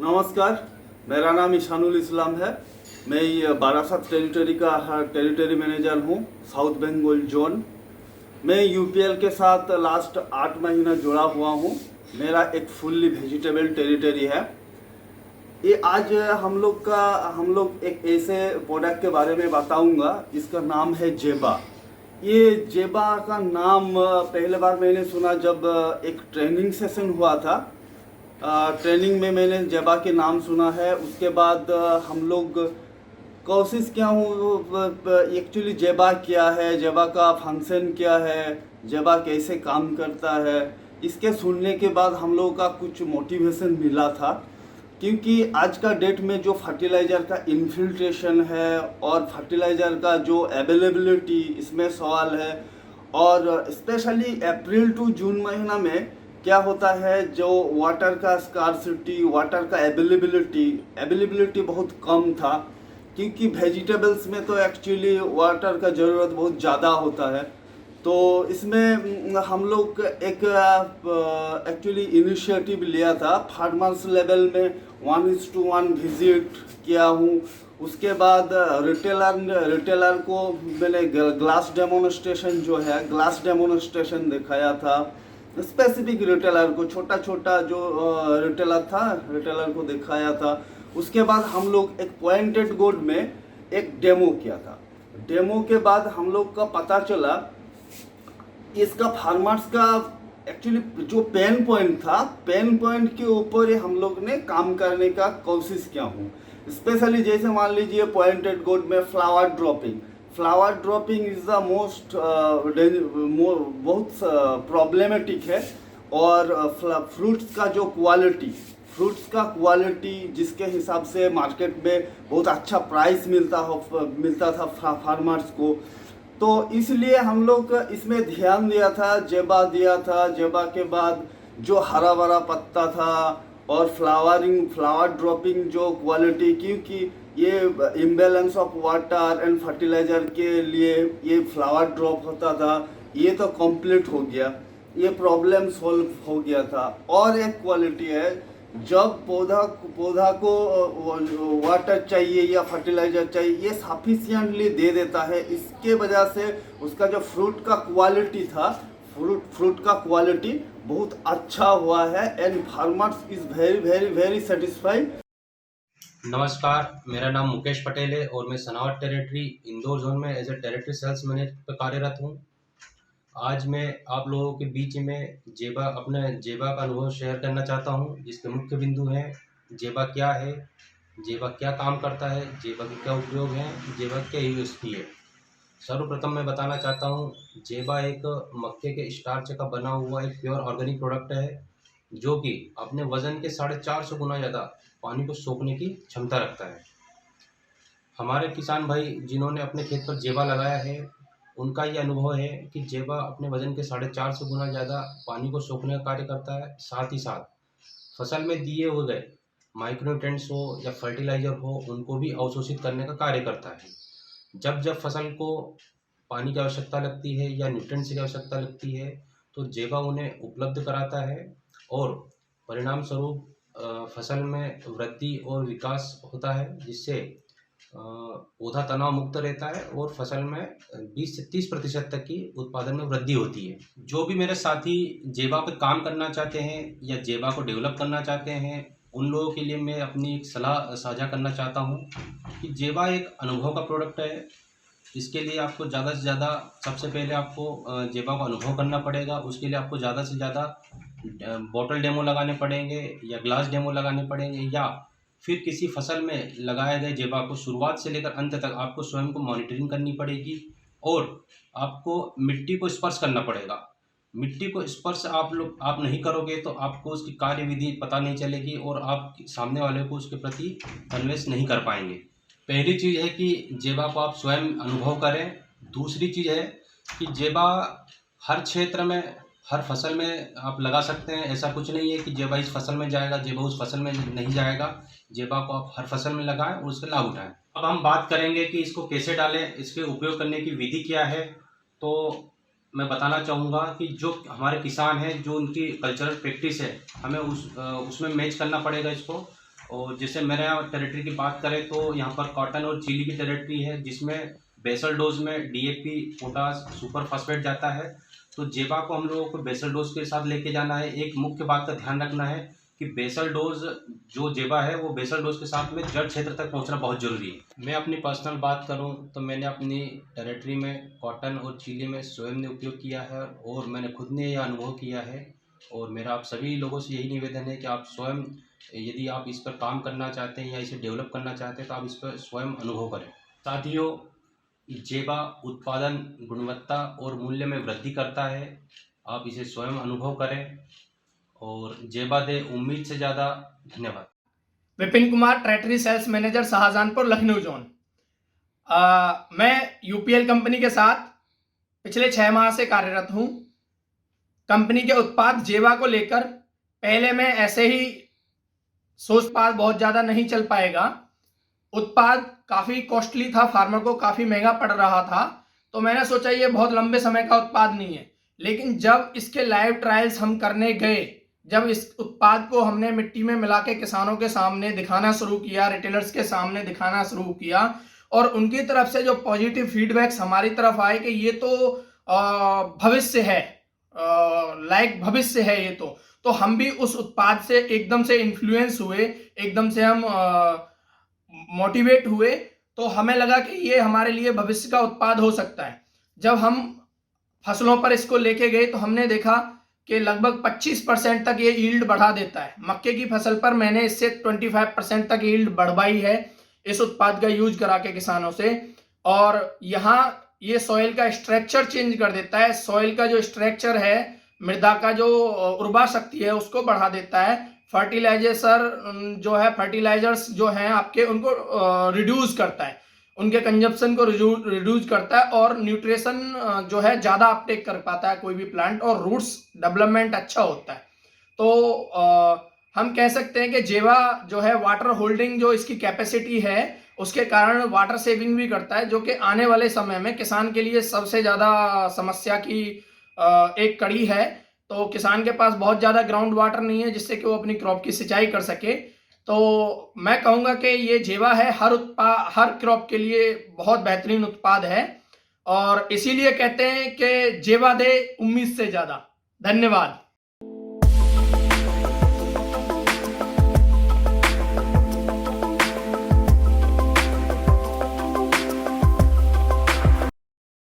नमस्कार। मेरा नाम ईशानुल इस्लाम है। मैं ये बारासात टेरिटरी का टेरिटरी मैनेजर हूँ, साउथ बंगाल जोन। मैं यूपीएल के साथ लास्ट 8 महीना जुड़ा हुआ हूँ। मेरा एक फुल्ली वेजिटेबल टेरिटरी है। ये आज हम लोग एक ऐसे प्रोडक्ट के बारे में बताऊंगा जिसका नाम है जेबा। ये जेबा का नाम पहले बार मैंने सुना जब एक ट्रेनिंग सेशन हुआ था। ट्रेनिंग में मैंने जेबा के नाम सुना है। उसके बाद हम लोग कोशिश किया हूँ एक्चुअली जेबा क्या है, जेबा का फंक्शन क्या है, जेबा कैसे काम करता है। इसके सुनने के बाद हम लोगों का कुछ मोटिवेशन मिला था, क्योंकि आज का डेट में जो फर्टिलाइज़र का इन्फिल्ट्रेशन है और फर्टिलाइज़र का जो अवेलेबिलिटी इसमें सवाल है। और स्पेशली अप्रैल टू जून महीना में क्या होता है, जो वाटर का स्कार्सिटी, वाटर का अवेलेबिलिटी बहुत कम था, क्योंकि वेजिटेबल्स में तो एक्चुअली वाटर का ज़रूरत बहुत ज़्यादा होता है। तो इसमें हम लोग एक एक्चुअली इनिशिएटिव लिया था। फार्मर्स लेवल में 1:1 विजिट किया हूँ। उसके बाद रिटेलर को मैंने ग्लास डेमोन्स्ट्रेशन दिखाया था। स्पेसिफिक रिटेलर को, छोटा छोटा जो रिटेलर को दिखाया था। उसके बाद हम लोग एक पॉइंटेड गोड में एक डेमो किया था। डेमो के बाद हम लोग का पता चला इसका फार्मर्स का एक्चुअली जो पेन पॉइंट के ऊपर ही हम लोग ने काम करने का कोशिश किया हूँ। स्पेशली जैसे मान लीजिए पॉइंटेड गोड में flower dropping is the most बहुत प्रॉब्लमेटिक है। और फ्रूट्स का क्वालिटी जिसके हिसाब से मार्केट में बहुत अच्छा प्राइस मिलता था फार्मर्स को। तो इसलिए हम लोग इसमें ध्यान दिया था, जेबा के बाद जो हरा भरा पत्ता था और फ्लावर ड्रॉपिंग जो क्वालिटी, क्योंकि ये imbalance of water and fertiliser के लिए ये फ्लावर ड्रॉप होता था, ये तो कंप्लीट हो गया, ये प्रॉब्लम सॉल्व हो गया था। और एक क्वालिटी है, जब पौधा को वाटर चाहिए या फर्टिलाइजर चाहिए, ये सफिशिएंटली दे देता है। इसके वजह से उसका जो फ्रूट का क्वालिटी बहुत अच्छा हुआ है and farmers is very very very satisfied. नमस्कार, मेरा नाम मुकेश पटेल है और मैं सनावट टेरिटरी इंदौर जोन में as a territory sales manager पर कार्यरत हूँ। आज मैं आप लोगों के बीच में अपने जेबा का अनुभव शेयर करना चाहता हूँ, जिसके मुख्य बिंदु हैं जेबा क्या है, जेबा क्या काम करता है, जेबा के क्या उपयोग हैं, जेबा क्या यूएसपी है। सर्वप्रथम मैं बताना चाहता हूँ, जेबा एक मक्के के स्टार्च का बना हुआ एक प्योर ऑर्गेनिक प्रोडक्ट है, जो कि अपने वजन के 450 गुना ज़्यादा पानी को सोखने की क्षमता रखता है। हमारे किसान भाई जिन्होंने अपने खेत पर जेबा लगाया है, उनका ये अनुभव है कि जेबा अपने वजन के 450 गुना ज़्यादा पानी को सोखने का कार्य करता है। साथ ही साथ फसल में दिए हुए गए माइक्रोन्यूट्रिएंट्स हो या फर्टिलाइजर हो, उनको भी अवशोषित करने का कार्य करता है। जब जब फसल को पानी की आवश्यकता लगती है या न्यूट्रिएंट्स की आवश्यकता लगती है, तो जेबा उन्हें उपलब्ध कराता है और परिणाम स्वरूप फसल में वृद्धि और विकास होता है, जिससे पौधा तनाव मुक्त रहता है और फसल में 20 से 30% तक की उत्पादन में वृद्धि होती है। जो भी मेरे साथी जेबा पे काम करना चाहते हैं या जेबा को डेवलप करना चाहते हैं, उन लोगों के लिए मैं अपनी एक सलाह साझा करना चाहता हूँ कि जेबा एक अनुभव का प्रोडक्ट है। इसके लिए आपको ज़्यादा से ज़्यादा सबसे पहले आपको जेबा का अनुभव करना पड़ेगा। उसके लिए आपको ज़्यादा से ज़्यादा बॉटल डेमो लगाने पड़ेंगे या ग्लास डेमो लगाने पड़ेंगे, या फिर किसी फसल में लगाए गए जेबा को शुरुआत से लेकर अंत तक आपको स्वयं को मॉनिटरिंग करनी पड़ेगी और आपको मिट्टी को स्पर्श करना पड़ेगा। मिट्टी को स्पर्श आप नहीं करोगे तो आपको उसकी कार्यविधि पता नहीं चलेगी और आप सामने वाले को उसके प्रति कन्वेंस नहीं कर पाएंगे। पहली चीज़ है कि जेबा को आप स्वयं अनुभव करें। दूसरी चीज़ है कि जेबा हर क्षेत्र में, हर फसल में आप लगा सकते हैं। ऐसा कुछ नहीं है कि जेबा इस फसल में जाएगा, जेबा उस फसल में नहीं जाएगा। जेबा को आप हर फसल में लगाएं और उसका लाभ उठाएं। अब हम बात करेंगे कि इसको कैसे डालें, इसके उपयोग करने की विधि क्या है। तो मैं बताना चाहूँगा कि जो हमारे किसान हैं, जो उनकी कल्चरल प्रैक्टिस है, हमें उसमें मैच करना पड़ेगा इसको। और जैसे मेरे यहाँ टेरिटरी की बात करें तो यहाँ पर कॉटन और चिली की टेरिटरी है, जिसमें बेसल डोज में डीएपी, पोटास, सुपर फास्फेट जाता है। तो जेबा को हम लोगों को बेसल डोज के साथ लेके जाना है। एक मुख्य बात का ध्यान रखना है कि बेसल डोज जो जेबा है वो बेसल डोज के साथ में जड़ क्षेत्र तक पहुंचना बहुत ज़रूरी है। मैं अपनी पर्सनल बात करूं तो मैंने अपनी टेरिटरी में कॉटन और चिली में स्वयं ने उपयोग किया है और मैंने खुद ने यह अनुभव किया है। और मेरा आप सभी लोगों से यही निवेदन है कि आप स्वयं, यदि आप इस पर काम करना चाहते हैं या इसे डेवलप करना चाहते हैं तो आप इस पर स्वयं अनुभव करें। साथियों, जेबा उत्पादन, गुणवत्ता और मूल्य में वृद्धि करता है। आप इसे स्वयं अनुभव करें और जेबा दे उम्मीद से ज़्यादा। धन्यवाद। Vipin Kumar, territory sales manager, Shahjahanpur, Lucknow zone. मैं यूपीएल कंपनी के साथ पिछले 6 माह से कार्यरत हूं। कंपनी के उत्पाद जेबा को लेकर पहले मैं ऐसे ही उत्पाद बहुत ज़्यादा नहीं चल पाएगा, उत्पाद काफ़ी कॉस्टली था, फार्मर को काफ़ी महंगा पड़ रहा था, तो मैंने सोचा ये बहुत लंबे समय का उत्पाद नहीं है। लेकिन जब इसके लाइव ट्रायल्स हम करने गए, जब इस उत्पाद को हमने मिट्टी में मिला के किसानों के सामने दिखाना शुरू किया, रिटेलर्स के सामने दिखाना शुरू किया, और उनकी तरफ से जो पॉजिटिव फीडबैक्स हमारी तरफ आए कि ये तो भविष्य है, लाइक भविष्य है ये तो हम भी उस उत्पाद से एकदम से इन्फ्लुएंस हुए, एकदम से हम मोटिवेट हुए। तो हमें लगा कि ये हमारे लिए भविष्य का उत्पाद हो सकता है। जब हम फसलों पर इसको लेके गए तो हमने देखा कि लगभग 25% तक ये यील्ड बढ़ा देता है। मक्के की फसल पर मैंने इससे 25% तक यील्ड बढ़वाई है इस उत्पाद का यूज करा के किसानों से। और यहाँ ये सॉइल का स्ट्रक्चर चेंज कर देता है। सॉइल का जो स्ट्रक्चर है, मृदा का जो उर्वरा शक्ति है उसको बढ़ा देता है। फर्टिलाइजर्स जो हैं आपके, उनको रिड्यूस करता है, उनके कंजप्शन को रिड्यूस करता है, और न्यूट्रिशन जो है ज़्यादा अपटेक कर पाता है कोई भी प्लांट, और रूट्स डेवलपमेंट अच्छा होता है। तो हम कह सकते हैं कि जेबा जो है वाटर होल्डिंग जो इसकी कैपेसिटी है उसके कारण वाटर सेविंग भी करता है, जो कि आने वाले समय में किसान के लिए सबसे ज़्यादा समस्या की एक कड़ी है। तो किसान के पास बहुत ज़्यादा ग्राउंड वाटर नहीं है जिससे कि वो अपनी क्रॉप की सिंचाई कर सके। तो मैं कहूँगा कि ये जेबा है हर क्रॉप के लिए बहुत बेहतरीन उत्पाद है, और इसीलिए कहते हैं कि जेबा दे उम्मीद से ज़्यादा। धन्यवाद।